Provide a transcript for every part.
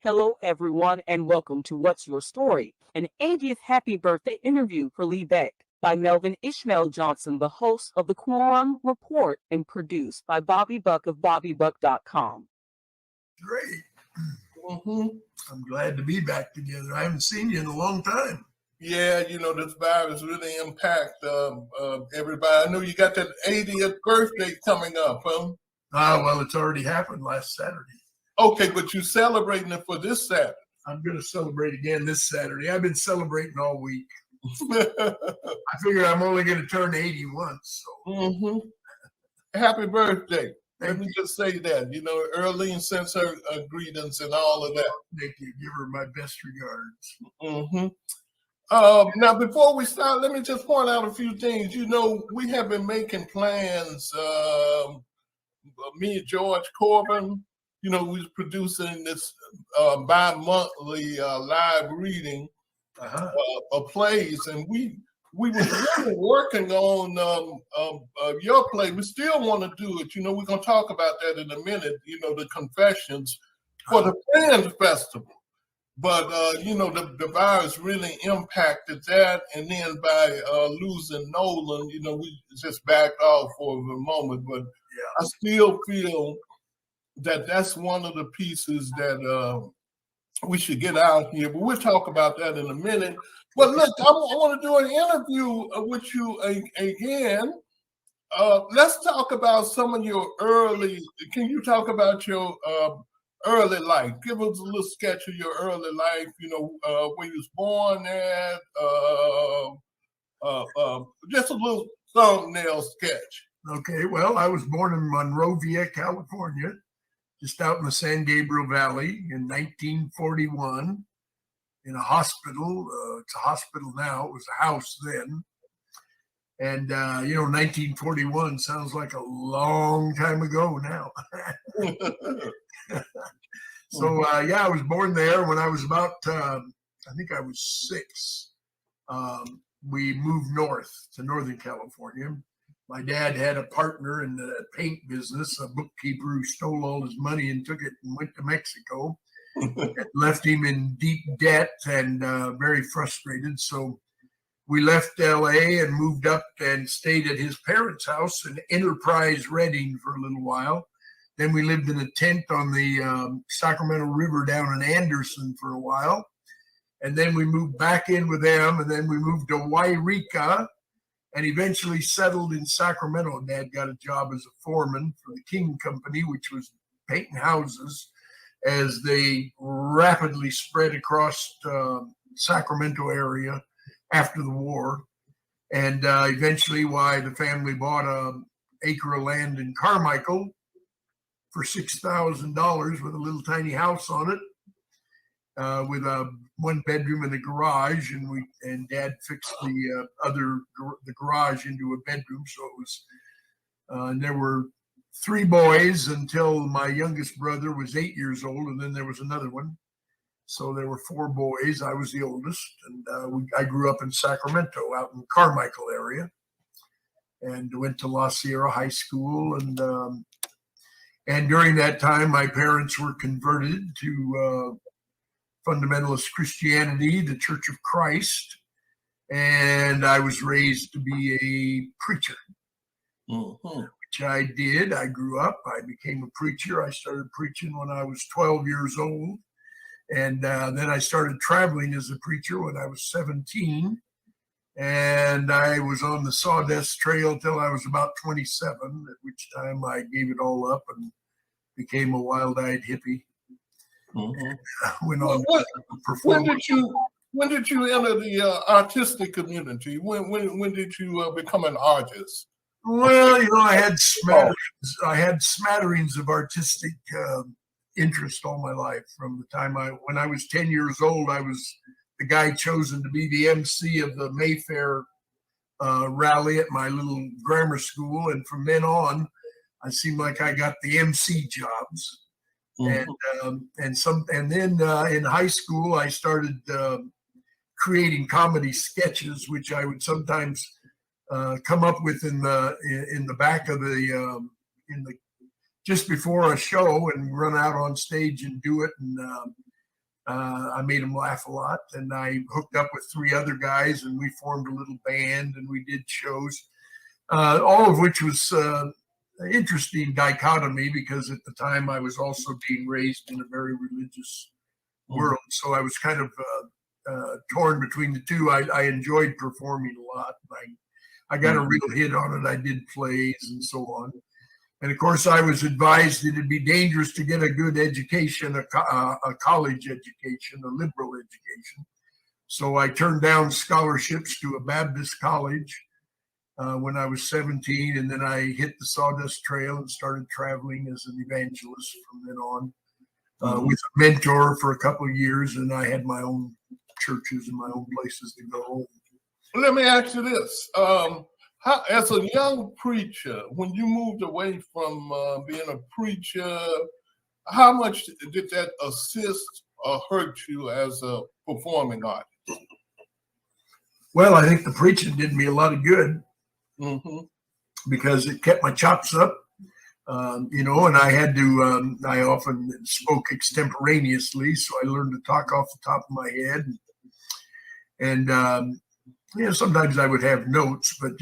Hello, everyone, and welcome to What's Your Story, an 80th happy birthday interview for Lee Boek by Melvin Ishmael Johnson, the host of the Quorum Report, and produced by Bobby Buck of BobbyBuck.com. Great. I'm glad to be back together. I haven't seen you in a long time. Yeah, this virus really impact everybody. I know you got that 80th birthday coming up, huh? Well, it's already happened last Saturday. Okay, but you're celebrating it for this Saturday. I'm going to celebrate again this Saturday. I've been celebrating all week. I figure I'm only going to turn 80 once. So. Happy birthday. Let me you. just say that. Earlene sends her greetings and all of that. Thank you. Give her my best regards. Now, before we start, let me just point out a few things. We have been making plans. Me and George Corbin, we're producing this bi-monthly live reading of plays, and we were really working on your play. We still want to do it. We're going to talk about that in a minute, the confessions for the Fans Festival. But, the virus really impacted that. And then by losing Nolan, we just backed off for a moment. But I still feel that that's one of the pieces that we should get out here. But we'll talk about that in a minute. But look, I want to do an interview with you again. Let's talk about some of your can you talk about your early life? Give us a little sketch of your early life, where you was born at, just a little thumbnail sketch. Okay, well, I was born in Monrovia, California, just out in the San Gabriel Valley in 1941 in a hospital. It's a hospital now. It was a house then. And, 1941 sounds like a long time ago now. So, I was born there when I was about, I think I was 6. We moved north to Northern California. My dad had a partner in the paint business, a bookkeeper who stole all his money and took it and went to Mexico. Left him in deep debt and very frustrated. So we left LA and moved up and stayed at his parents' house in Enterprise, Redding for a little while. Then we lived in a tent on the Sacramento River down in Anderson for a while. And then we moved back in with them. And then we moved to Wairika and eventually settled in Sacramento. Dad got a job as a foreman for the King Company, which was painting houses as they rapidly spread across Sacramento area after the war. And eventually the family bought an acre of land in Carmichael for $6,000 with a little tiny house on it, with a 1-bedroom and a garage. And Dad fixed the garage into a bedroom. So it was, and there were 3 boys until my youngest brother was 8 years old. And then there was another one. So there were 4 boys. I was the oldest. And I grew up in Sacramento out in Carmichael area and went to La Sierra High School. And during that time, my parents were converted to fundamentalist Christianity, the Church of Christ. And I was raised to be a preacher, which I did. I grew up. I became a preacher. I started preaching when I was 12 years old. And then I started traveling as a preacher when I was 17. And I was on the Sawdust Trail till I was about 27, at which time I gave it all up and became a wild-eyed hippie. Went on to perform. When did you enter the artistic community? When did you become an artist? Well, I had smatterings of artistic interest all my life. From the time when I was 10 years old, I was the guy chosen to be the MC of the Mayfair rally at my little grammar school. And from then on, I seemed like I got the MC jobs. And then in high school, I started creating comedy sketches, which I would sometimes come up with in the back of just before a show and run out on stage and do it. And I made them laugh a lot, and I hooked up with 3 other guys, and we formed a little band, and we did shows, all of which was an interesting dichotomy because at the time I was also being raised in a very religious world, so I was kind of torn between the two. I enjoyed performing a lot. I got a real hit on it. I did plays and so on. And of course, I was advised that it'd be dangerous to get a good education, a college education, a liberal education. So I turned down scholarships to a Baptist college when I was 17. And then I hit the Sawdust Trail and started traveling as an evangelist from then on with a mentor for a couple of years. And I had my own churches and my own places to go. Let me ask you this. How, as a young preacher, when you moved away from being a preacher, how much did that assist or hurt you as a performing artist? Well, I think the preaching did me a lot of good because it kept my chops up, and I had to, I often spoke extemporaneously, so I learned to talk off the top of my head. And sometimes I would have notes, but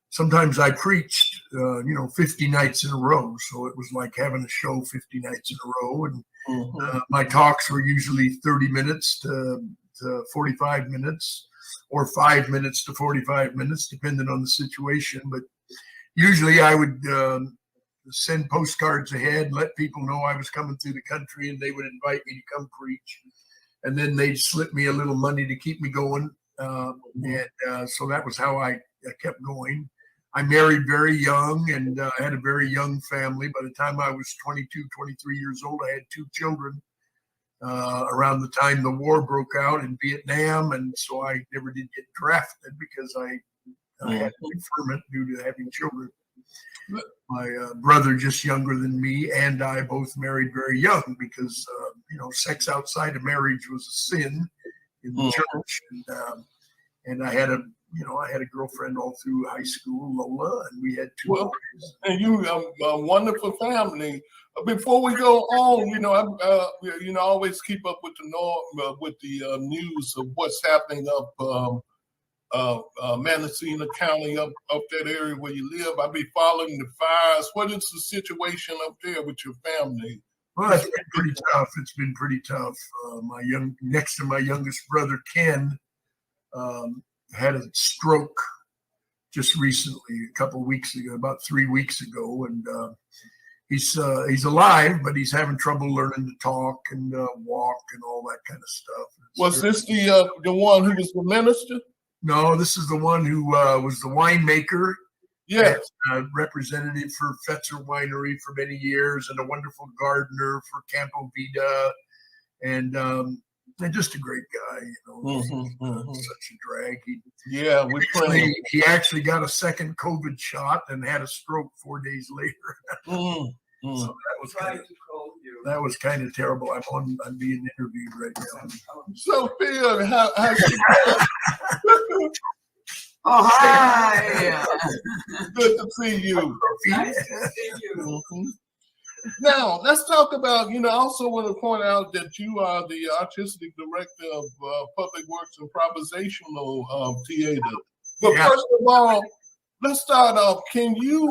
sometimes I preached, 50 nights in a row. So it was like having a show 50 nights in a row. And my talks were usually 30 minutes to 45 minutes or 5 minutes to 45 minutes, depending on the situation. But usually I would send postcards ahead and let people know I was coming through the country, and they would invite me to come preach. And then they'd slip me a little money to keep me going. So that was how I kept going. I married very young and had a very young family. By the time I was 22, 23 years old, I had 2 children around the time the war broke out in Vietnam. And so I never did get drafted because I had deferment due to having children. My brother, just younger than me, and I both married very young because, sex outside of marriage was a sin in the church. And I had a girlfriend all through high school, Lola, and we had 2 boys. And you a wonderful family. Before we go on, I always keep up with the news of what's happening up Mendocino County, up that area where you live. I'll be following the fires. What is the situation up there with your family? Well, it's been pretty tough. It's been pretty tough. Next to my youngest brother, Ken, had a stroke just recently, a couple of weeks ago, about 3 weeks ago, and he's alive, but he's having trouble learning to talk and walk and all that kind of stuff. Was this the one who was the minister? No, this is the one who was the winemaker. Yes, representative for Fetzer Winery for many years, and a wonderful gardener for Campo Vida, and just a great guy. Such a drag. He actually got a second COVID shot and had a stroke 4 days later. So that was kind of terrible. I'm being interviewed right now. So Phil, how Oh, hi. good to see you. Nice to see you. Now, let's talk about, I also want to point out that you are the artistic director of Public Works Improvisational Theater. But first of all, let's start off. Can you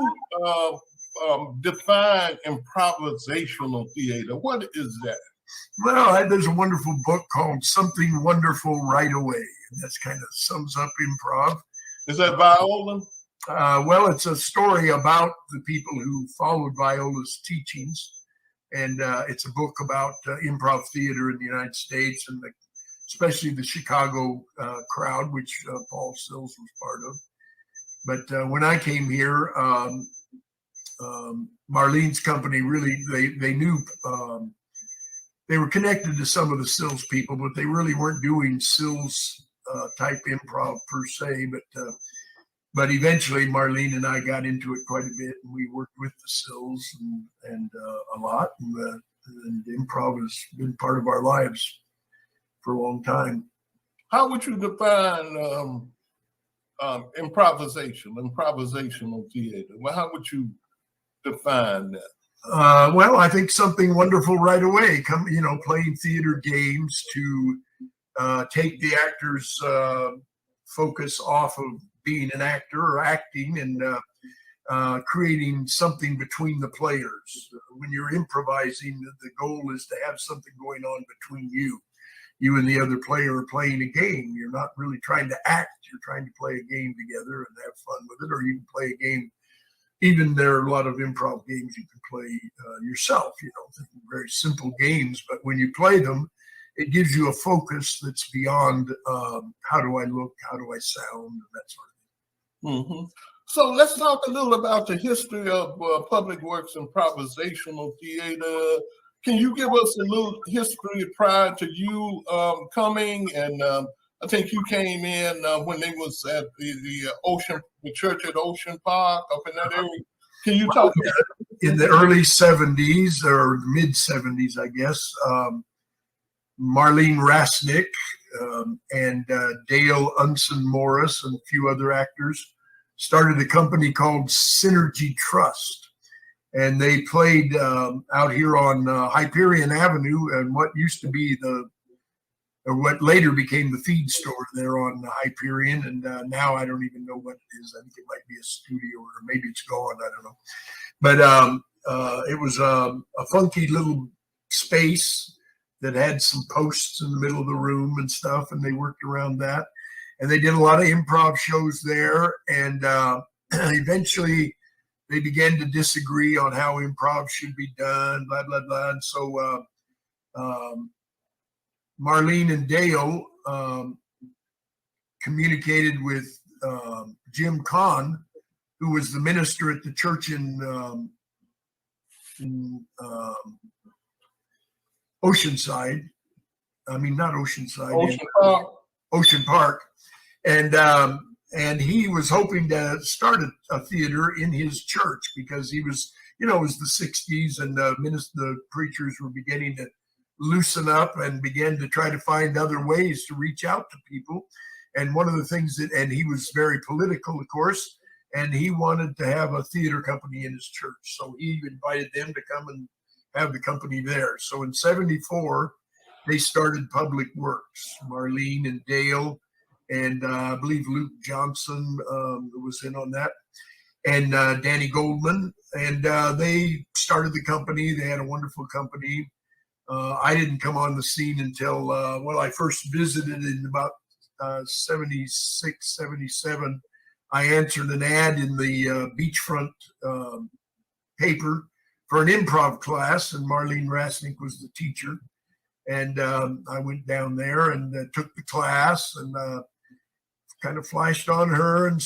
define improvisational theater? What is that? Well, there's a wonderful book called Something Wonderful Right Away. And that's kind of sums up improv. Is that Viola? Well, it's a story about the people who followed Viola's teachings. And it's a book about improv theater in the United States, and especially the Chicago crowd, which Paul Sills was part of. But when I came here, Marlene's company really, they knew they were connected to some of the Sills people, but they really weren't doing Sills type improv per se. But eventually Marlene and I got into it quite a bit, and we worked with the Sills and a lot. And improv has been part of our lives for a long time. How would you define improvisational theater? Well, how would you define that? Well, I think something wonderful right away. Playing theater games to take the actor's focus off of being an actor or acting and creating something between the players. When you're improvising, the goal is to have something going on between you. You and the other player are playing a game. You're not really trying to act. You're trying to play a game together and have fun with it, or you can play a game. Even there are a lot of improv games you can play yourself, very simple games. But when you play them, it gives you a focus that's beyond how do I look, how do I sound, and that sort of thing. Mm-hmm. So let's talk a little about the history of Public Works improvisational theater. Can you give us a little history prior to you coming? And I think you came in when they was at the church at Ocean Park up in that area. Can you talk about in the early 70s or mid 70s, I guess? Marlene Rasnick and Dale Unson Morris and a few other actors started a company called Synergy Trust. And they played out here on Hyperion Avenue and what used to be or what later became the feed store there on Hyperion. And now I don't even know what it is. I think it might be a studio or maybe it's gone. I don't know. But it was a funky little space that had some posts in the middle of the room and stuff. And they worked around that. And they did a lot of improv shows there. And eventually they began to disagree on how improv should be done, blah, blah, blah. And so Marlene and Dale communicated with Jim Kahn, who was the minister at the church in Oceanside. I mean, not Oceanside. Ocean Park. And he was hoping to start a theater in his church because he was, it was the 60s and the preachers were beginning to loosen up and began to try to find other ways to reach out to people. And one of the things and he was very political, of course, and he wanted to have a theater company in his church. So he invited them to come and have the company there. So in 74, they started Public Works, Marlene and Dale, and I believe Luke Johnson was in on that, and Danny Goldman. And they started the company. They had a wonderful company. I didn't come on the scene until, I first visited in about 76, 77. I answered an ad in the beachfront paper for an improv class, and Marlene Rasnick was the teacher. And I went down there and took the class and kind of flashed on her and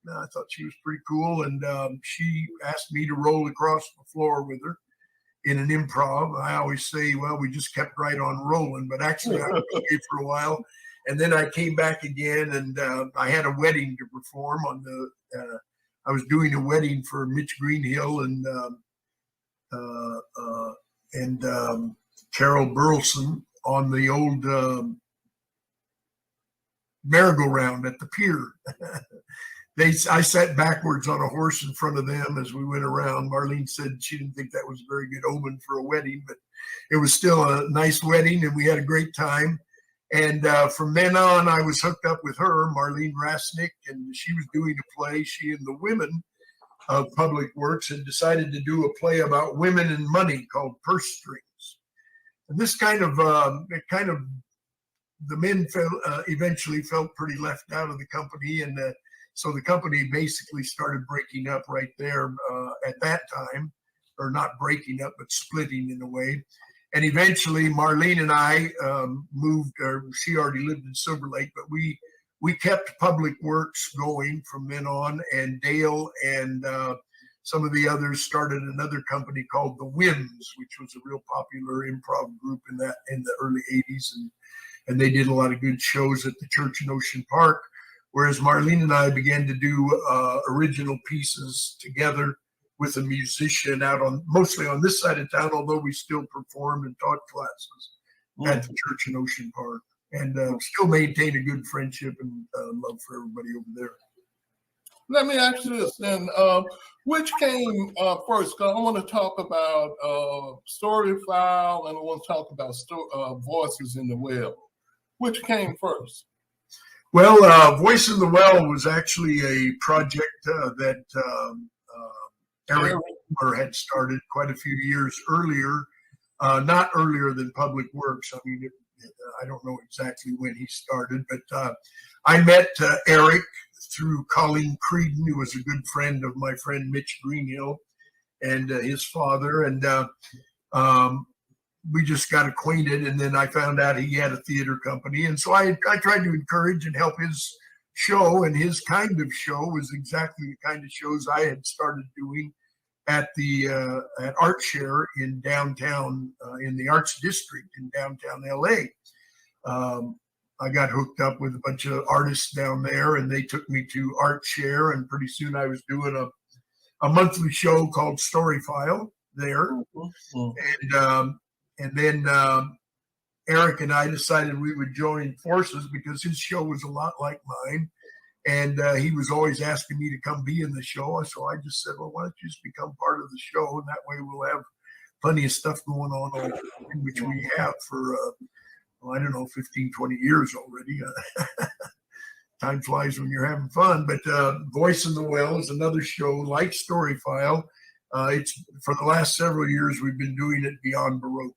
I thought she was pretty cool. And she asked me to roll across the floor with her in an improv. I always say, well, we just kept right on rolling, but actually I was away for a while. And then I came back again and I had a wedding to perform on I was doing a wedding for Mitch Greenhill and Carol Burleson on the old merry-go-round at the pier. I sat backwards on a horse in front of them as we went around. Marlene said she didn't think that was a very good omen for a wedding, but it was still a nice wedding and we had a great time. And from then on, I was hooked up with her, Marlene Rasnick, and she was doing a play. She and the women of Public Works had decided to do a play about women and money called Purse Strings. And this the men eventually felt pretty left out of the company. And so the company basically started breaking up right there at that time, or not breaking up, but splitting in a way. And eventually Marlene and I moved, or she already lived in Silverlake, but we kept Public Works going from then on, and Dale and some of the others started another company called The Winds, which was a real popular improv group in the early 80s. And they did a lot of good shows at the church in Ocean Park, whereas Marlene and I began to do original pieces together with a musician mostly on this side of town, although we still performed and taught classes at the church in Ocean Park, and still maintain a good friendship and love for everybody over there. Let me ask you this, and which came first? Because I want to talk about Story File, and I want to talk about Voices in the Well. Which came first? Well, Voice in the Well was actually a project that Eric had started quite a few years earlier, not earlier than Public Works. I mean, I don't know exactly when he started, but I met Eric through Colleen Creedon, who was a good friend of my friend Mitch Greenhill and his father. And we just got acquainted. And then I found out he had a theater company. And so I tried to encourage and help his show. And his kind of show was exactly the kind of shows I had started doing at the at Art Share in downtown, in the Arts District in downtown LA. I got hooked up with a bunch of artists down there, and they took me to Art Share, and pretty soon I was doing a monthly show called Story File there. And then Eric and I decided we would join forces because his show was a lot like mine. And he was always asking me to come be in the show. So I just said, well, why don't you just become part of the show? And that way we'll have plenty of stuff going on, all which we have for, I don't know, 15, 20 years already. Time flies when you're having fun. But Voice in the Well is another show like Story File. It's for the last several years, we've been doing it beyond Baroque.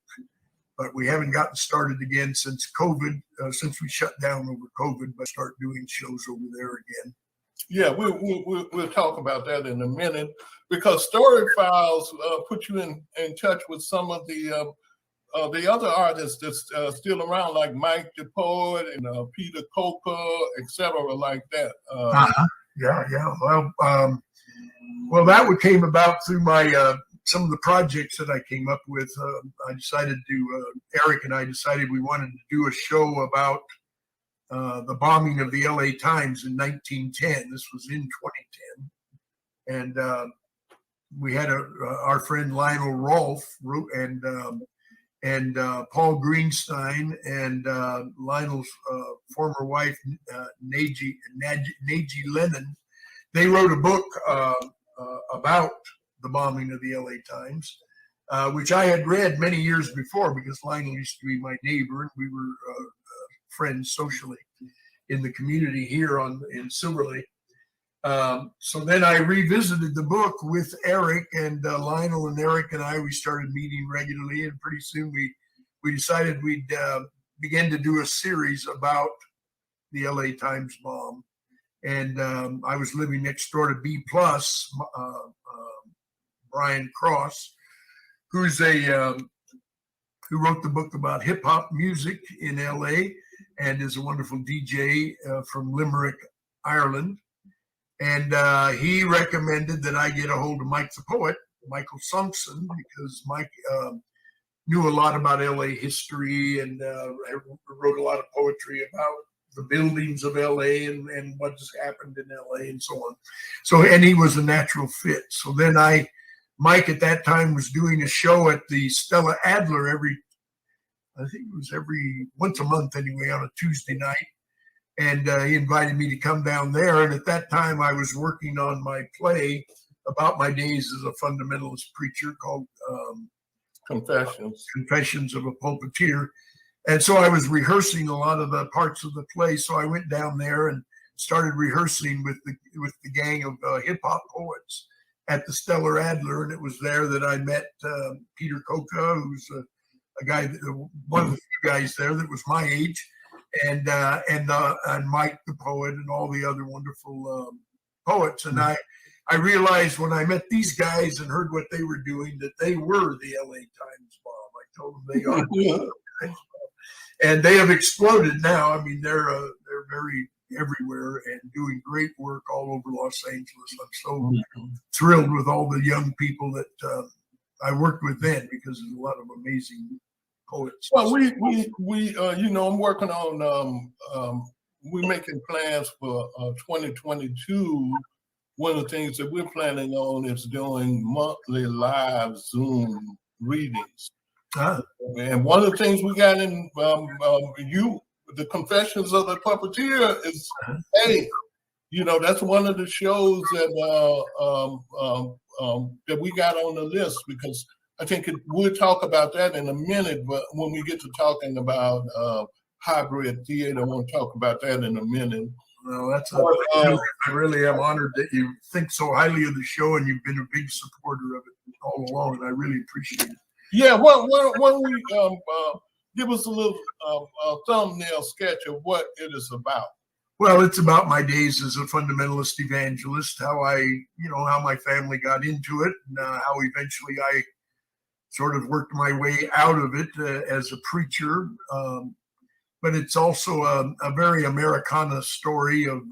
But we haven't gotten started again since COVID, since we shut down over COVID, but start doing shows over there again. Yeah, we'll talk about that in a minute, because Story Files put you in touch with some of the other artists that's still around, like Mike the Poet and Peter Coker, etc., like that. Yeah. Well, that came about through my some of the projects that I came up with. I decided to, Eric and I decided we wanted to do a show about the bombing of the LA Times in 1910. This was in 2010. And we had our friend Lionel Rolfe and Paul Greenstein and Lionel's former wife, Naji Lennon. They wrote a book about the bombing of the LA Times, which I had read many years before because Lionel used to be my neighbor and we were friends socially in the community here in Silverlake. So then I revisited the book with Eric, and Lionel and Eric and we started meeting regularly, and pretty soon we decided we'd begin to do a series about the LA Times bomb. And I was living next door to B+, Brian Cross, who wrote the book about hip hop music in LA and is a wonderful DJ from Limerick, Ireland. And he recommended that I get a hold of Mike the Poet, Michael Sumpson, because Mike knew a lot about LA history and wrote a lot of poetry about the buildings of LA and what's happened in LA and so on. So, and he was a natural fit. So then Mike at that time was doing a show at the Stella Adler every once a month anyway, on a Tuesday night. And he invited me to come down there. And at that time I was working on my play about my days as a fundamentalist preacher called Confessions of a Pulpiteer. And so I was rehearsing a lot of the parts of the play. So I went down there and started rehearsing with the gang of hip hop poets at the Stella Adler, and it was there that I met Peter Coker, who's a guy, one of the few guys there that was my age, and Mike the Poet, and all the other wonderful poets. And I realized when I met these guys and heard what they were doing that they were the LA Times bomb. I told them they are. Yeah. And they have exploded now. I mean, they're very everywhere and doing great work all over Los Angeles. I'm so thrilled with all the young people that I worked with then, because there's a lot of amazing poets. Well, we I'm working on we're making plans for 2022. One of the things that we're planning on is doing monthly live Zoom readings. And one of the things we got in the Confessions of the Puppeteer is, hey, that's one of the shows that we got on the list, because I think we'll talk about that in a minute. But when we get to talking about hybrid theater, I want to talk about that in a minute. Well, I really am honored that you think so highly of the show, and you've been a big supporter of it all along, and I really appreciate it. Yeah, why don't we give us a little thumbnail sketch of what it is about? Well, it's about my days as a fundamentalist evangelist, how my family got into it, and how eventually I sort of worked my way out of it as a preacher. But it's also a very Americana story of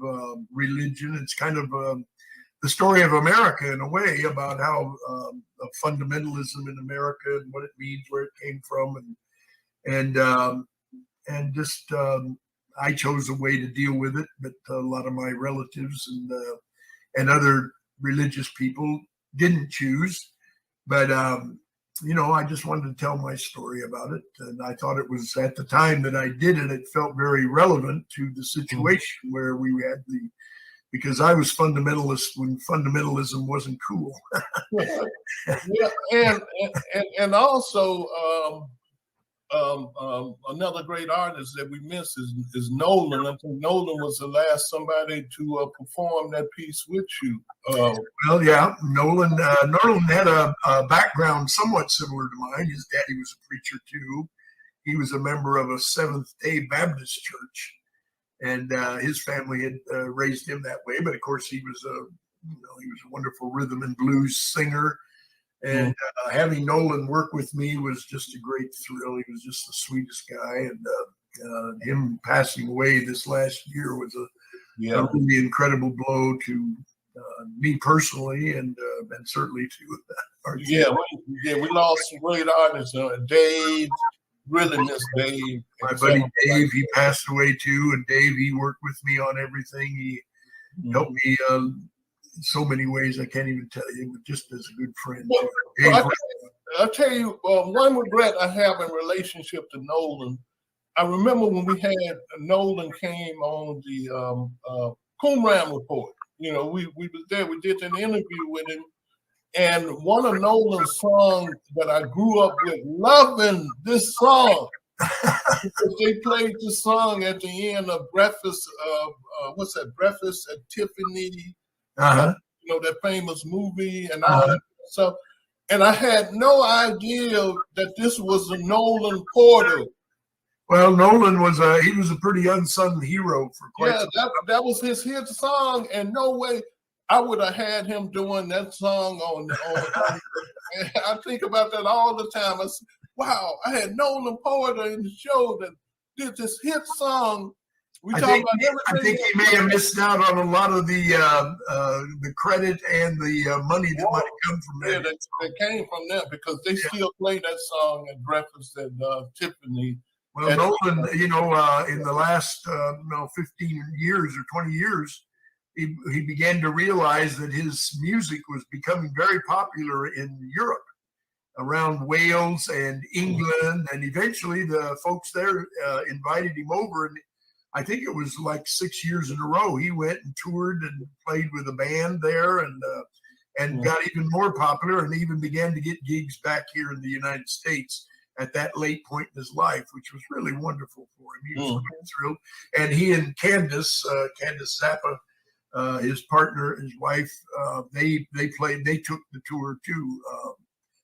religion. It's kind of the story of America in a way, about how fundamentalism in America and what it means, where it came from, and just I chose a way to deal with it, but a lot of my relatives and other religious people didn't choose. But I just wanted to tell my story about it. And I thought it was, at the time that I did it, it felt very relevant to the situation where we had because I was fundamentalist when fundamentalism wasn't cool. Yeah, and also another great artist that we miss is Nolan. I think Nolan was the last somebody to perform that piece with you. Well, yeah, Nolan had a background somewhat similar to mine. His daddy was a preacher too. He was a member of a Seventh-day Baptist church, and his family had raised him that way. But of course, he was a wonderful rhythm and blues singer. And having Nolan work with me was just a great thrill. He was just the sweetest guy, and him passing away this last year was a really incredible blow to me personally, and certainly to our team. We lost some great artists. Dave, really miss Dave. My buddy Dave, he passed away too, and Dave, he worked with me on everything. He helped me in so many ways I can't even tell you, but just as a good friend. I'll tell you, one regret I have in relationship to Nolan. I remember when we had Nolan came on the Qumran Report. We was there. We did an interview with him, and one of Nolan's songs that I grew up with, loving this song, because they played this song at the end of Breakfast. What's that? Breakfast at Tiffany. That famous movie and all that stuff. And I had no idea that this was a Nolan Porter. Well, Nolan was a pretty unsung hero for quite some time. That was his hit song, and no way I would have had him doing that song on I think about that all the time. I said, wow, I had Nolan Porter in the show that did this hit song. I think he may have missed out on a lot of the credit and the money that might have come from that. Yeah, that came from that, because they still play that song at Breakfast at Tiffany. Well, Nolan, in the last 15 years or 20 years, he began to realize that his music was becoming very popular in Europe, around Wales and England, and eventually the folks there invited him over, and I think it was like 6 years in a row. He went and toured and played with a band there, and got even more popular, and even began to get gigs back here in the United States at that late point in his life, which was really wonderful for him. He was quite thrilled. And he and Candace Zappa, his partner, his wife, they took the tour too.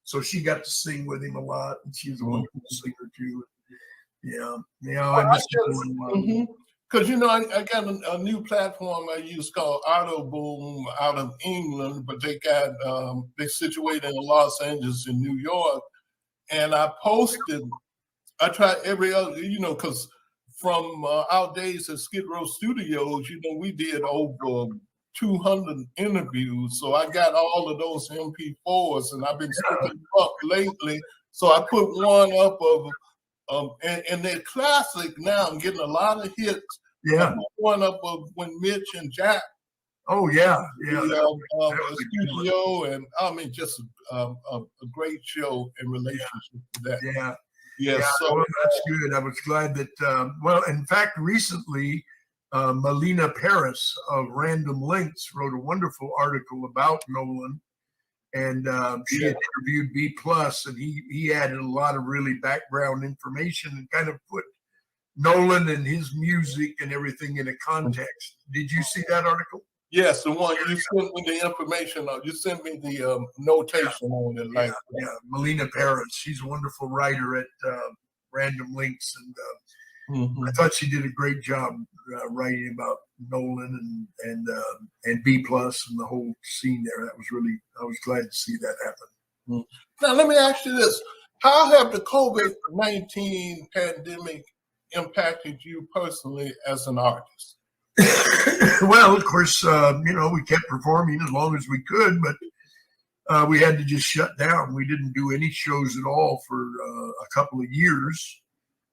So she got to sing with him a lot, and she's a wonderful singer too. I miss her. Because I got a new platform I use called Auto Boom out of England, but they got they situated in Los Angeles and New York, and I posted. I try every other, because from our days at Skid Row Studios, we did over 200 interviews, so I got all of those MP4s, and I've been sticking them up lately. So I put one up of. And they're classic now. I'm getting a lot of hits. Yeah. One up of when Mitch and Jack. Oh yeah. Studio, and I mean, just a great show in relationship to that. Yeah. So that's good. I was glad that. Well, in fact, recently Melina Paris of Random Links wrote a wonderful article about Nolan, and she had interviewed B Plus, and he added a lot of really background information and kind of put Nolan and his music and everything in a context. Did you see that article? Yes, the one you sent me the information on. You sent me the notation on it. Like, Melina Paris. She's a wonderful writer at Random Links, and I thought she did a great job writing about Nolan and B Plus and the whole scene there. I was glad to see that happen. Now, let me ask you this: how have the COVID-19 pandemic impacted you personally as an artist? Well, of course, we kept performing as long as we could, but we had to just shut down. We didn't do any shows at all for a couple of years.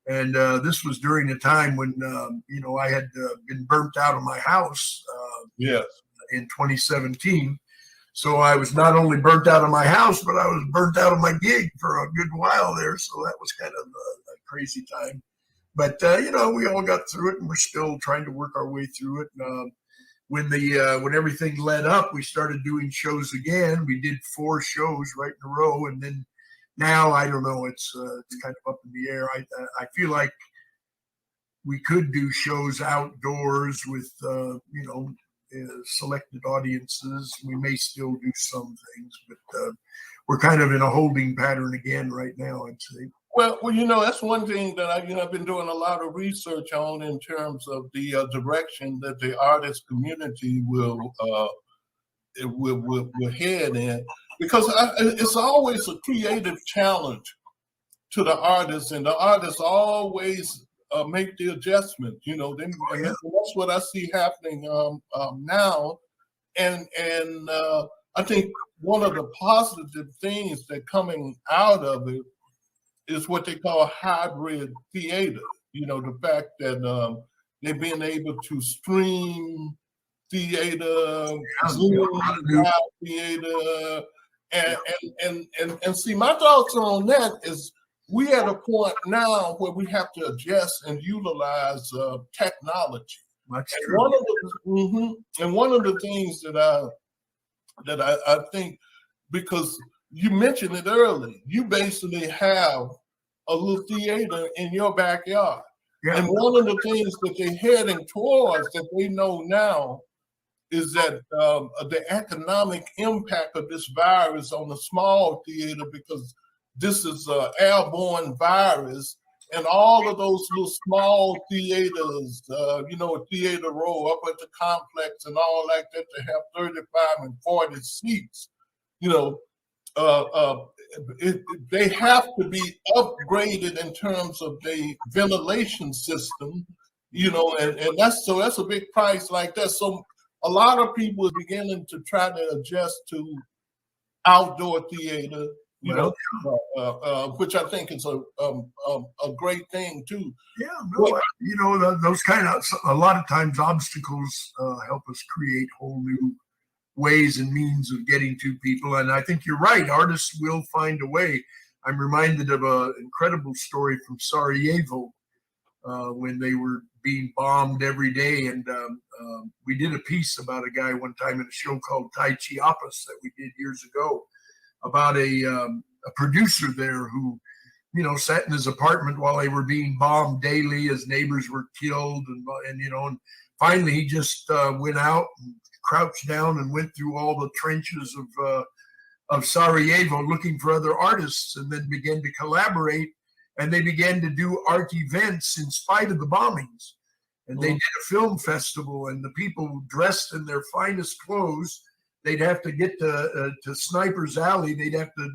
And this was during a time when, I had been burnt out of my house in 2017. So I was not only burnt out of my house, but I was burnt out of my gig for a good while there. So that was kind of a crazy time. But, we all got through it, and we're still trying to work our way through it. When everything let up, we started doing shows again. We did 4 shows right in a row. And then now, I don't know, it's kind of up in the air. I feel like we could do shows outdoors with, selected audiences. We may still do some things, but we're kind of in a holding pattern again right now, I'd say. Well, that's one thing that I've been doing a lot of research on in terms of the direction that the artist community will head in, because it's always a creative challenge to the artists, and the artists always make the adjustment. And that's what I see happening now, and I think one of the positive things that coming out of it is what they call hybrid theater. The fact that they've been able to stream theater, Zoom live theater, and see, my thoughts on that is we at a point now where we have to adjust and utilize technology. That's and true. One of the things that I think, because you mentioned it early, you basically have a little theater in your backyard. Yeah. And one of the things that they're heading towards that they know now is that the economic impact of this virus on the small theater, because this is an airborne virus, and all of those little small theaters, a theater row up at the complex and all like that, to have 35 and 40 seats, they have to be upgraded in terms of the ventilation system, and that's a big price like that. So a lot of people are beginning to try to adjust to outdoor theater, which I think is a great thing too. Yeah, no, those kind of, a lot of times obstacles help us create whole new ways and means of getting to people. And I think you're right, artists will find a way. I'm reminded of an incredible story from Sarajevo when they were being bombed every day. And we did a piece about a guy one time in a show called Tai Chiapas that we did years ago, about a producer there who, sat in his apartment while they were being bombed daily. His neighbors were killed, and finally he just went out and crouched down and went through all the trenches of Sarajevo looking for other artists, and then began to collaborate, and they began to do art events in spite of the bombings. And they did a film festival, and the people dressed in their finest clothes, they'd have to get to Sniper's Alley. They'd have to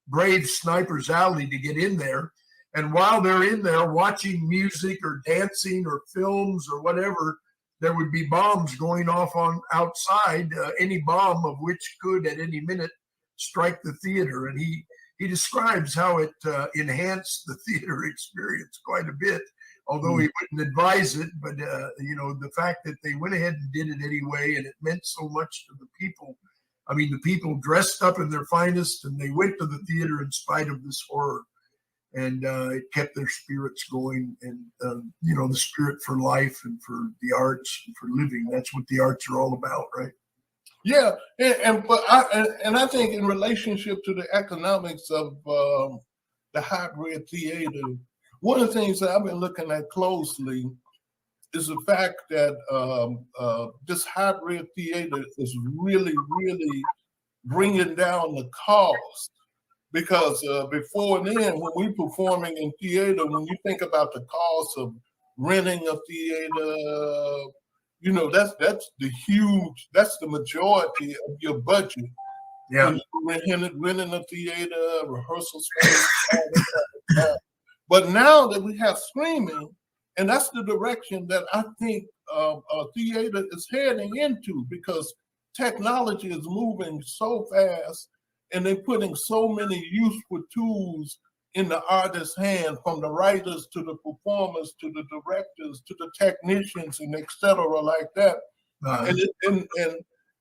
brave Sniper's Alley to get in there. And while they're in there watching music or dancing or films or whatever, there would be bombs going off on outside, any bomb of which could at any minute strike the theater. And he describes how it enhanced the theater experience quite a bit, although he wouldn't advise it. But, the fact that they went ahead and did it anyway, and it meant so much to the people. I mean, the people dressed up in their finest, and they went to the theater in spite of this horror. and it kept their spirits going, and the spirit for life and for the arts and for living. That's what the arts are all about, right? Yeah, I think in relationship to the economics of the hybrid theater, one of the things that I've been looking at closely is the fact that this hybrid theater is really, really bringing down the cost. Because before then, when we performing in theater, when you think about the cost of renting a theater, that's the majority of your budget. Yeah. Renting a theater, rehearsal space, all that kind of stuff. But now that we have streaming, and that's the direction that I think theater is heading into, because technology is moving so fast, and they're putting so many useful tools in the artist's hand, from the writers to the performers to the directors to the technicians and et cetera, like that.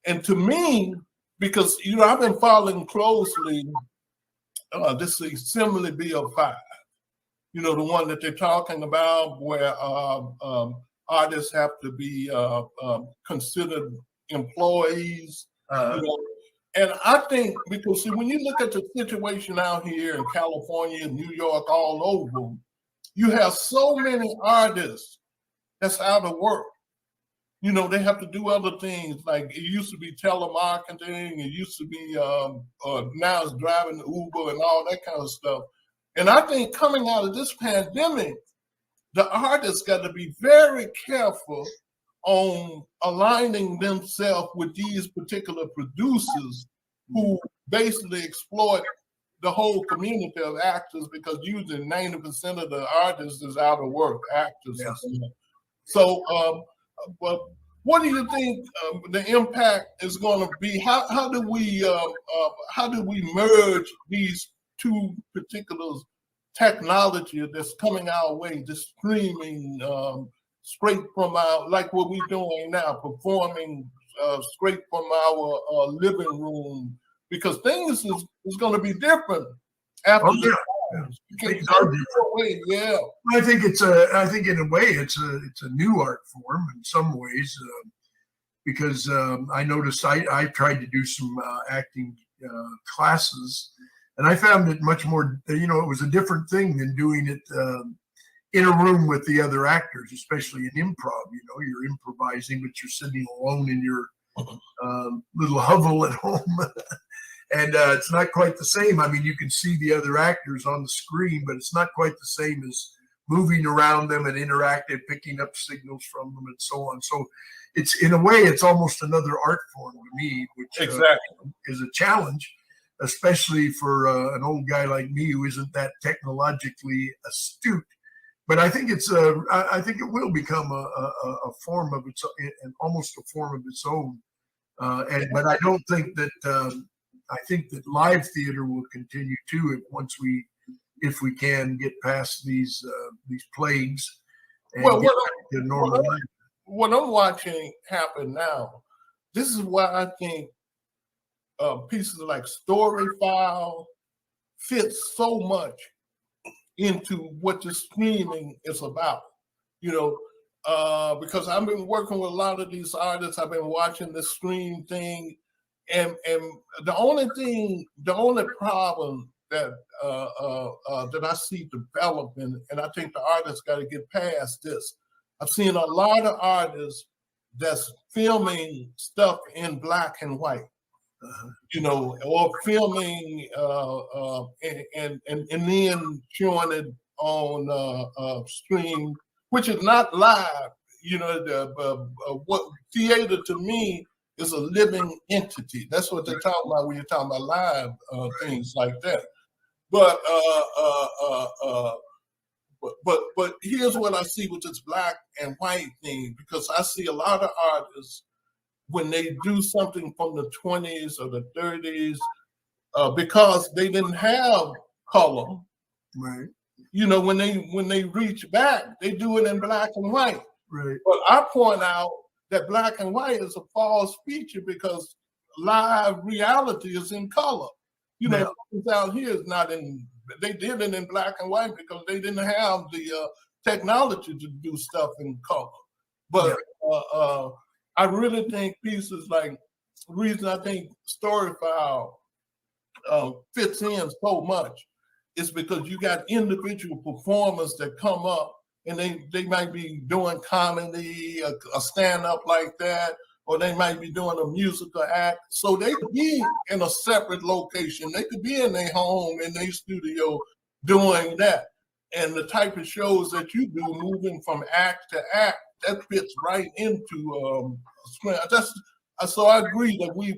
And to me, because I've been following closely this Assembly Bill 5. The one that they're talking about, where artists have to be considered employees. And I think, because see, when you look at the situation out here in California, New York, all over, you have so many artists that's out of work. They have to do other things. Like, it used to be telemarketing, it used to be now it's driving Uber and all that kind of stuff. And I think coming out of this pandemic, the artists got to be very careful on aligning themselves with these particular producers who basically exploit the whole community of actors, because usually 90% of the artists is out of work, actors. Yeah. So, but what do you think the impact is going to be? How do we merge these two particular technology that's coming our way, the streaming straight from our, like what we're doing now, performing straight from our living room, because things is going to be different after this. Yeah. I think in a way it's a new art form in some ways, because I noticed I tried to do some acting classes, and I found it much more, it was a different thing than doing it in a room with the other actors, especially in improv. You're improvising, but you're sitting alone in your little hovel at home. And it's not quite the same. I mean, you can see the other actors on the screen, but it's not quite the same as moving around them and interacting, picking up signals from them and so on. So it's, in a way, it's almost another art form to me, which exactly is a challenge, especially for an old guy like me who isn't that technologically astute. But I think I think it will become a form of its, almost a form of its own. But I don't think that. I think that live theater will continue too, if we can get past these plagues and get back to normal life. What I'm watching happen now, this is why I think pieces like sTorY File fits so much into what the streaming is about. Because I've been working with a lot of these artists. I've been watching the stream thing. And the only problem that I see developing, and I think the artists got to get past this. I've seen a lot of artists that's filming stuff in black and white, or filming and then showing it on stream, which is not live. What theater to me is a living entity. That's what they're talking about when you're talking about live things like that. But here's what I see with this black and white thing, because I see a lot of artists, when they do something from the 20s or the 30s, because they didn't have color. Right. When they reach back, they do it in black and white. Right. But I point out that black and white is a false feature, because live reality is in color. Out here is not in they did it in black and white because they didn't have the technology to do stuff in color. But I really think pieces like, the reason I think Story File fits in so much is because you got individual performers that come up and they might be doing comedy, a stand-up like that, or they might be doing a musical act. So they could be in a separate location. They could be in their home, in their studio doing that. And the type of shows that you do, moving from act to act, that fits right into so I agree that we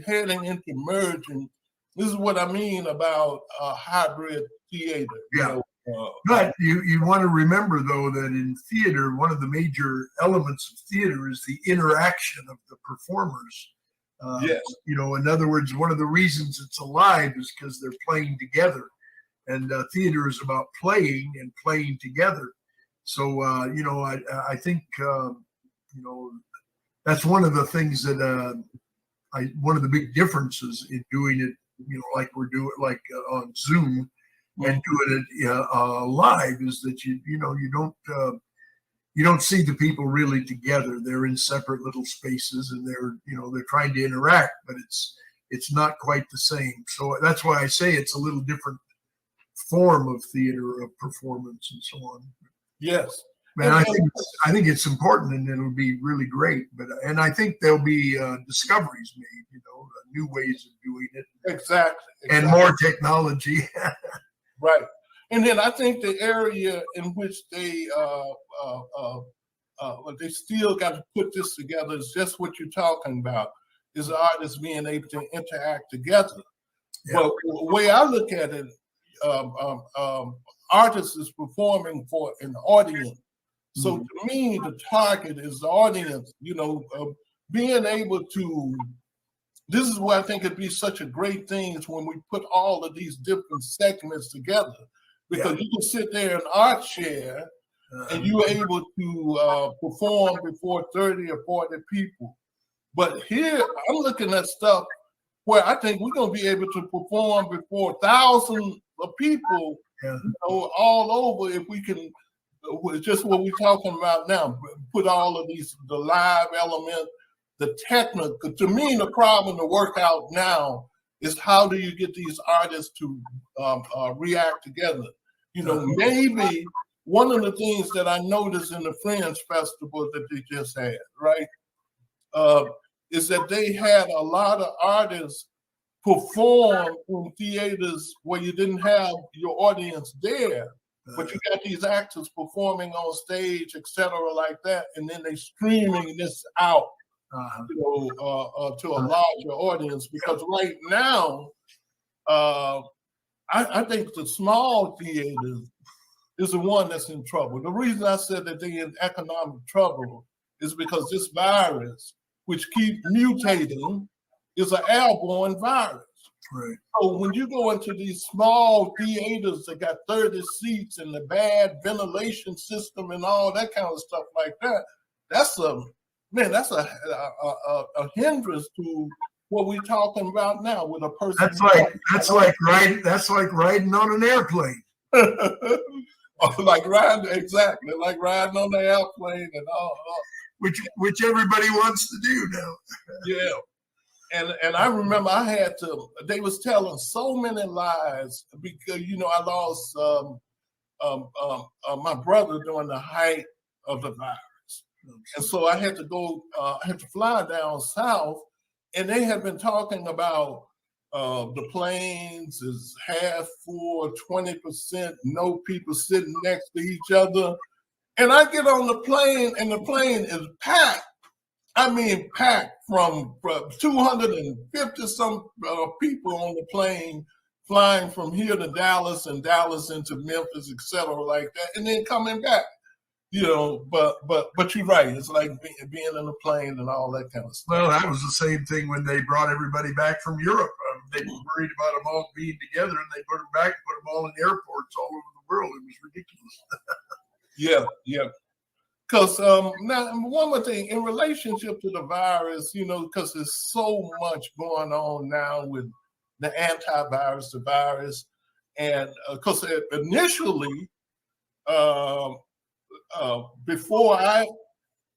heading into merging. This is what I mean about hybrid theater. Yeah. But you want to remember, though, that in theater, one of the major elements of theater is the interaction of the performers. Yes. In other words, one of the reasons it's alive is because they're playing together. And theater is about playing and playing together. So, I think, that's one of the things that one of the big differences in doing it, like we're doing, like on Zoom, and doing it live, is that you don't see the people really together. They're in separate little spaces, and they're trying to interact, but it's not quite the same. So that's why I say it's a little different form of theater, of performance, and so on. Yes. And I think it's important, and it'll be really great. And I think there'll be discoveries made, new ways of doing it. Exactly. And more technology. Right. And then I think the area in which they still got to put this together is just what you're talking about, is artists being able to interact together. Yeah. But the way I look at it, artists is performing for an audience. So to me, the target is the audience, being able to, this is why I think it'd be such a great thing is when we put all of these different segments together, because you can sit there in art share and you're able to perform before 30 or 40 people. But here I'm looking at stuff where I think we're going to be able to perform before thousands of people all over if we can. Just what we're talking about now, put all of the live element, the technical. To me, the problem to work out now is how do you get these artists to react together? Maybe one of the things that I noticed in the Fringe Festival that they just had, right, is that they had a lot of artists perform in theaters where you didn't have your audience there. But you got these actors performing on stage, et cetera, like that, and then they streaming this out to a larger audience. Because right now, I think the small theaters is the one that's in trouble. The reason I said that they're in economic trouble is because this virus, which keeps mutating, is an airborne virus. Right. So when you go into these small theaters that got 30 seats and the bad ventilation system and all that kind of stuff like that, that's a hindrance to what we're talking about now with a person. That's like riding on an airplane. like riding on the airplane and all. Which everybody wants to do now. Yeah. And I remember they was telling so many lies because, I lost my brother during the height of the virus. And so I had to fly down south, and they had been talking about the planes is half full, 20%, no people sitting next to each other. And I get on the plane, and the plane is packed. I mean, packed from 250 some people on the plane flying from here to Dallas and Dallas into Memphis, et cetera, like that, and then coming back. But you're right. It's like being in a plane and all that kind of stuff. Well, that was the same thing when they brought everybody back from Europe. They were worried about them all being together, and they put them back and put them all in airports all over the world. It was ridiculous. Yeah. Because now, one more thing, in relationship to the virus, because there's so much going on now with the antivirus, the virus, And because initially, before I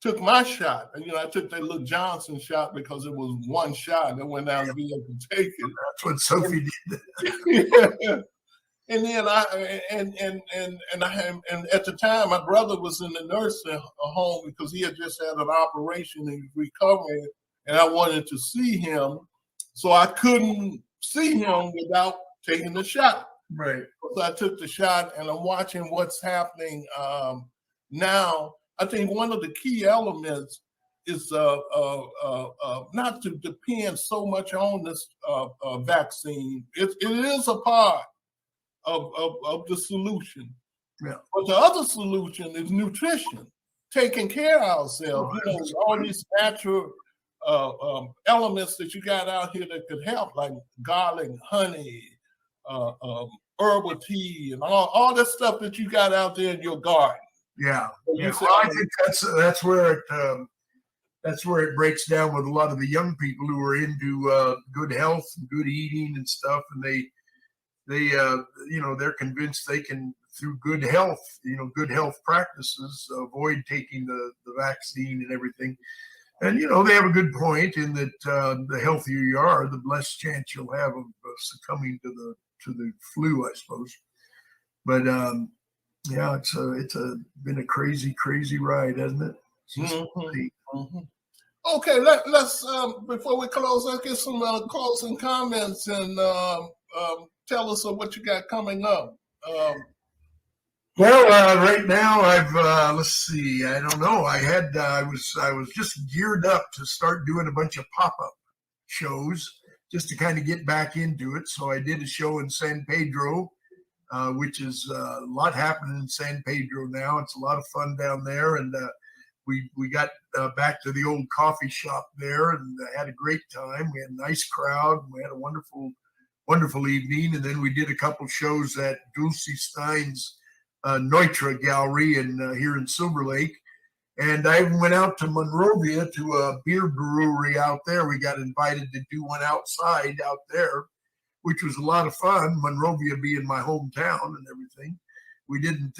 took my shot, and I took that little Johnson shot because it was one shot, and I went down to be able to take it. That's what Sophie did. Yeah. And then and at the time my brother was in the nursing home because he had just had an operation and he was recovering, and I wanted to see him, so I couldn't see him without taking the shot. Right. So I took the shot, and I'm watching what's happening now. I think one of the key elements is not to depend so much on this vaccine. It is a part of the solution. Yeah. But the other solution is nutrition, taking care of ourselves. All these natural elements that you got out here that could help, like garlic, honey, herbal tea, and all that stuff that you got out there in your garden. Yeah. Well, I think that's where it breaks down with a lot of the young people who are into good health and good eating and stuff, and they're convinced they can, through good health practices, avoid taking the vaccine and everything. And they have a good point in that the healthier you are, the less chance you'll have of succumbing to the flu, I suppose. But yeah, it's been a crazy ride, hasn't it? Mm-hmm. Okay, let's before we close, let's get some closing comments and tell us what you got coming up. Well, right now I've let's see. I don't know. I was just geared up to start doing a bunch of pop-up shows just to kind of get back into it. So I did a show in San Pedro, which is a lot happening in San Pedro now. It's a lot of fun down there, and we got back to the old coffee shop there and had a great time. We had a nice crowd. We had a wonderful evening, and then we did a couple shows at Dulcie Stein's Neutra Gallery here in Silverlake. And I went out to Monrovia to a beer brewery out there. We got invited to do one outside out there, which was a lot of fun. Monrovia being my hometown and everything. We didn't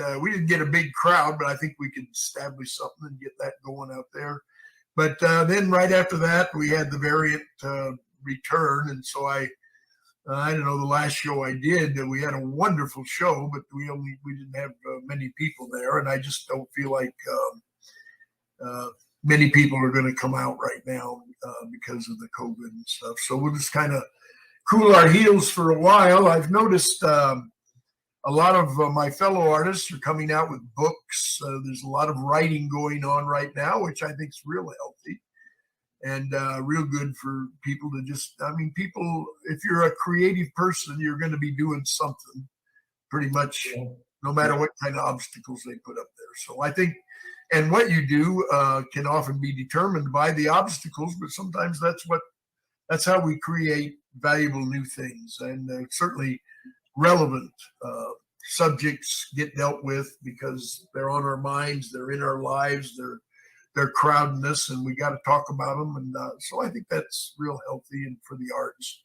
get a big crowd, but I think we could establish something and get that going out there. But then right after that, we had the variant return, and so I don't know, the last show I did, we had a wonderful show, but we didn't have many people there, and I just don't feel like many people are going to come out right now because of the COVID and stuff. So we'll just kind of cool our heels for a while. I've noticed a lot of my fellow artists are coming out with books. There's a lot of writing going on right now, which I think is real healthy and real good for people to people, if you're a creative person, you're going to be doing something pretty much no matter what kind of obstacles they put up there. So I think, and what you do can often be determined by the obstacles, but sometimes that's how we create valuable new things. And certainly relevant subjects get dealt with because they're on our minds, they're in our lives, they're crowding us, and we got to talk about them. And so I think that's real healthy and for the arts.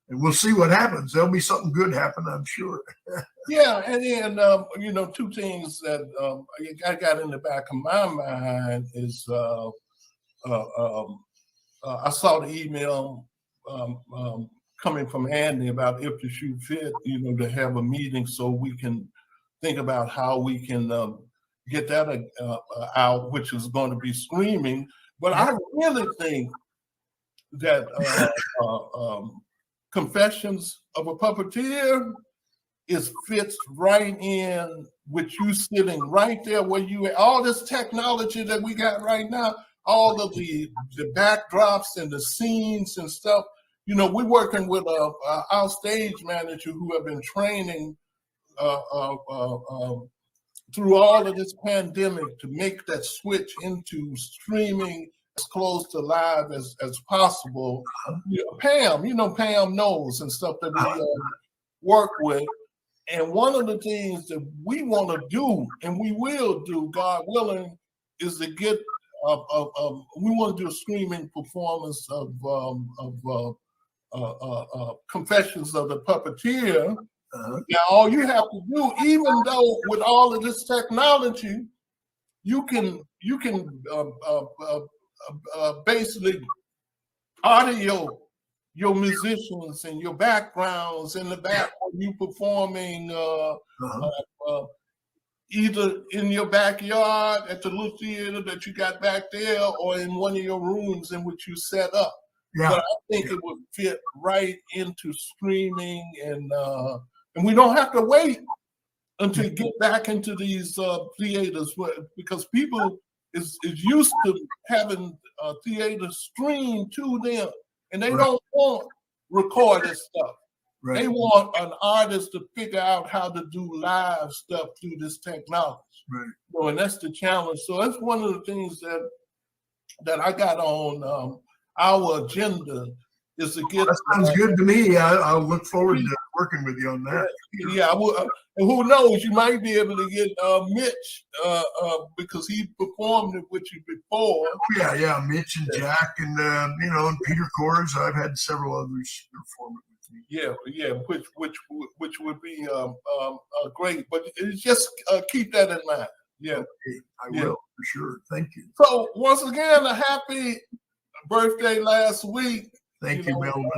And we'll see what happens. There'll be something good happen, I'm sure. Yeah, and then two things that I got in the back of my mind is I saw the email coming from Andy about if the shoe fit, to have a meeting so we can think about how we can get that out, which is going to be streaming. But I really think that Confessions of a Puppeteer fits right in with you sitting right there where you, all this technology that we got right now, all of the backdrops and the scenes and stuff. We're working with our stage manager who have been training through all of this pandemic to make that switch into streaming as close to live as possible. Pam, Pam knows and stuff that we work with. And one of the things that we want to do, and we will do, God willing, is to get we want to do a streaming performance of Confessions of the Puppeteer. Now, all you have to do, even though with all of this technology, you can basically audio your musicians and your backgrounds in the back when you performing either in your backyard at the little theater that you got back there or in one of your rooms in which you set up. Yeah. But I think it would fit right into streaming, and we don't have to wait until you get back into these theaters, because people is used to having theaters streamed to them, and they don't want recorded stuff. Right. They want an artist to figure out how to do live stuff through this technology. Right. So, and that's the challenge. So that's one of the things that I got on our agenda, is to get. That sounds good to me. I'll look forward to working with you on that. Yeah, I will, and who knows, you might be able to get Mitch because he performed it with you before. Oh, yeah, Mitch and Jack and and Peter Kors. I've had several others perform it with me. Yeah, which would be great. But just keep that in mind. Yeah, okay, I will for sure. Thank you. So once again, a happy birthday last week. Thank you, Melvin.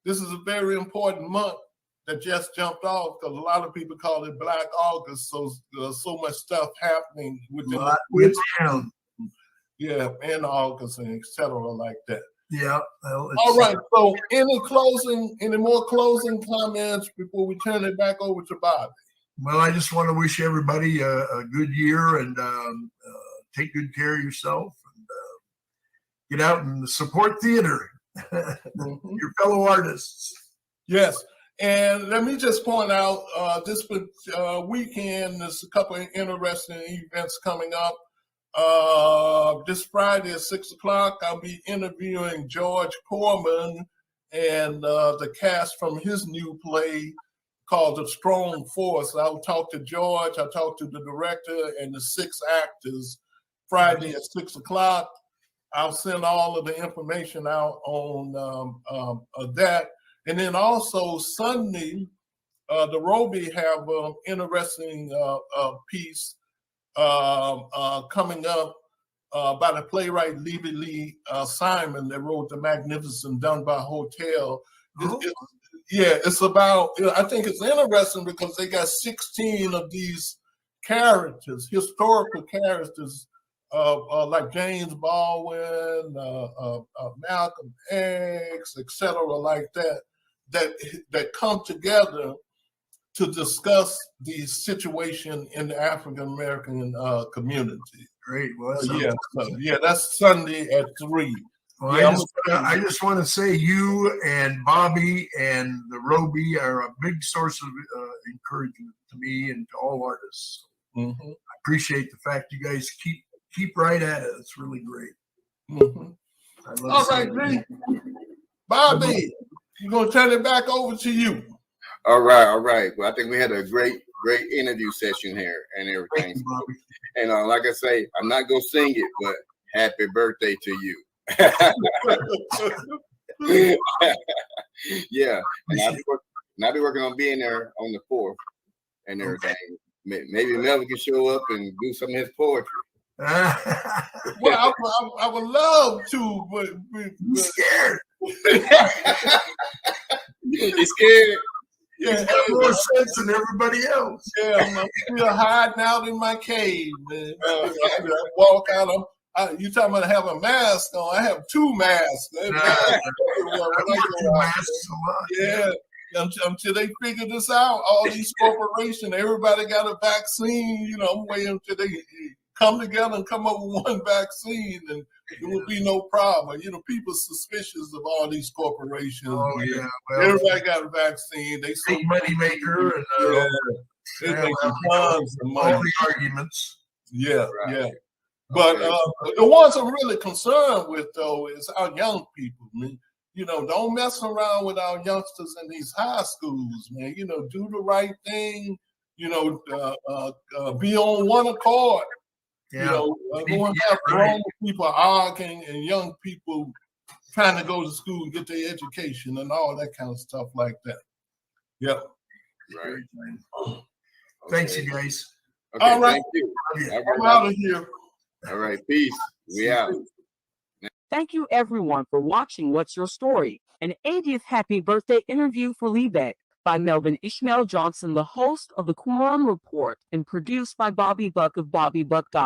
This is a very important month that just jumped off, because a lot of people call it Black August. So so much stuff happening within the town. Yeah, in August and etc. like that. Yeah. Well, all right. So any more closing comments before we turn it back over to Bobby? Well, I just want to wish everybody a good year, and take good care of yourself, and get out and support theater, your fellow artists. Yes. And let me just point out, this weekend, there's a couple of interesting events coming up. This Friday at 6 o'clock, I'll be interviewing George Corman and the cast from his new play called The Strong Force. I'll talk to George, I'll talk to the director and the 6 actors Friday at 6 o'clock. I'll send all of the information out on that. And then also Sunday, the Roby have an interesting piece coming up by the playwright Lee Simon that wrote The Magnificent Dunbar Hotel. It's about, I think it's interesting because they got 16 of these characters, historical characters, like James Baldwin, Malcolm X, etc., like that come together to discuss the situation in the African American community. Great. Well, that's Sunday at 3. Well, I just want to say you and Bobby and the Roby are a big source of encouragement to me and to all artists. Mm-hmm. I appreciate the fact you guys keep right at it. It's really great. Mm-hmm. All right, Lee. Bobby, you're going to turn it back over to you. All right. Well, I think we had a great interview session here and everything. Thank you, Bobby. And like I say, I'm not going to sing it, but happy birthday to you. Yeah. And I'll be working on being there on the 4th and everything. Maybe Melvin can show up and do some of his poetry. Well, I would love to, but I'm scared. He's scared. Yeah, got more sense than everybody else. Yeah, I'm still hiding out in my cave, man. I walk out. You talking about have a mask on? I have 2 masks. Yeah. Until they figure this out, all these corporations, everybody got a vaccine. I'm waiting until they come together and come up with one vaccine, and it will be no problem. People suspicious of all these corporations. Oh yeah, everybody got a vaccine. They big money maker, and they make tons of money. All the arguments. Yeah, yeah. But the ones I'm really concerned with, though, is our young people. Man. Don't mess around with our youngsters in these high schools, man. Do the right thing. Be on one accord. Yeah. Don't have grown people arguing and young people trying to go to school and get their education and all that kind of stuff like that. Yep. Right. Thanks, Okay. you guys. Okay, All right. thank you. I'm out of here. All right, peace. We out. Thank you everyone for watching What's Your Story? An 80th happy birthday interview for Lee Boek by Melvin Ishmael Johnson, the host of the Quorum Report, and produced by Bobby Buck of BobbyBuck.com.